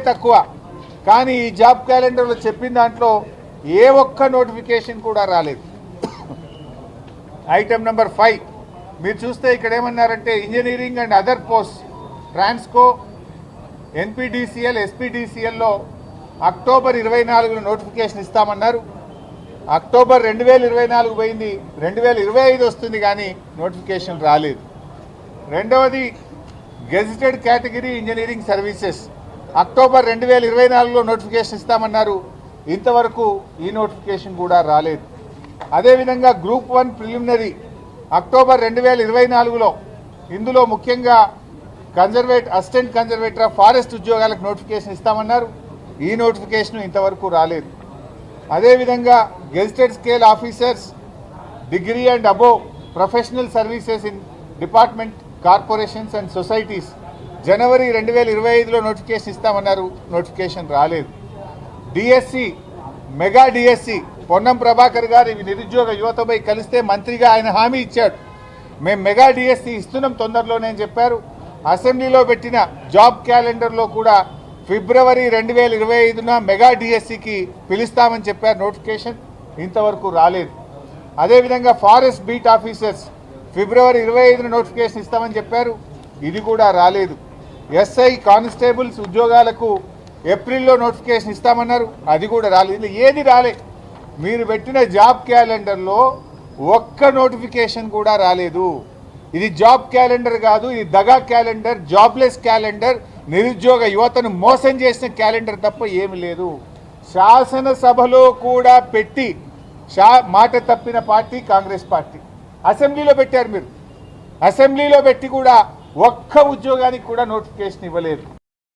తక్కువ. కానీ ఈ జాబ్ క్యాలెండర్లో చెప్పిన దాంట్లో ఏ ఒక్క నోటిఫికేషన్ కూడా రాలేదు. ఐటమ్ నెంబర్ 5 మీరు చూస్తే ఇక్కడ ఏమన్నారంటే engineering and other post Transco NPDCL ఎస్పీడీసీఎల్లో అక్టోబర్ 24 నోటిఫికేషన్ ఇస్తామన్నారు. అక్టోబర్ 2024 పోయింది, 2025 వస్తుంది కానీ నోటిఫికేషన్ రాలేదు. రెండవది gazetted category engineering services October 2024లో నోటిఫికేషన్ ఇస్తామన్నారు. ఇంతవరకు ఈ నోటిఫికేషన్ కూడా రాలేదు. అదేవిధంగా గ్రూప్ 1 ప్రిలిమినరీ అక్టోబర్ 2024లో ఇందులో ముఖ్యంగా అసిస్టెంట్ కన్జర్వేటర్ ఆఫ్ ఫారెస్ట్ ఉద్యోగాలకు నోటిఫికేషన్ ఇస్తామన్నారు. ఈ నోటిఫికేషన్ ఇంతవరకు రాలేదు. అదేవిధంగా gazetted scale officers degree and above professional services in department corporations and societies జనవరి 2025లో నోటిఫికేషన్ ఇస్తామన్నారు. నోటిఫికేషన్ రాలేదు. DSC mega DSC Ponnam Prabhakar గారు ఇవి నిరుద్యోగ యువతపై కలిస్తే మంత్రిగా ఆయన హామీ ఇచ్చాడు. మేము మెగా డిఎస్సి ఇస్తున్నాం తొందరలోనే అని చెప్పారు. అసెంబ్లీలో పెట్టిన జాబ్ క్యాలెండర్లో కూడా ఫిబ్రవరి 2025న మెగా డిఎస్సికి పిలుస్తామని చెప్పారు. నోటిఫికేషన్ ఇంతవరకు రాలేదు. అదేవిధంగా ఫారెస్ట్ బీట్ ఆఫీసర్స్ ఫిబ్రవరి 25న నోటిఫికేషన్ ఇస్తామని చెప్పారు. ఇది కూడా రాలేదు. ఎస్ఐ కానిస్టేబుల్స్ ఉద్యోగాలకు ఏప్రిల్లో నోటిఫికేషన్ ఇస్తామన్నారు. అది కూడా రాలేదు. ఏది రాలేదు. మీరు పెట్టిన జాబ్ క్యాలెండర్లో ఒక్క నోటిఫికేషన్ కూడా రాలేదు. ఇది జాబ్ క్యాలెండర్ కాదు, ఇది దగా క్యాలెండర్, జాబ్లెస్ క్యాలెండర్, నిరుద్యోగ యువతను మోసం చేసిన క్యాలెండర్ తప్ప ఏమి లేదు. శాసనసభలో కూడా పెట్టి మాట తప్పిన పార్టీ కాంగ్రెస్ పార్టీ. అసెంబ్లీలో పెట్టారు మీరు. అసెంబ్లీలో పెట్టి కూడా ఒక్క ఉద్యోగానికి కూడా నోటిఫికేషన్ ఇవ్వలేదు.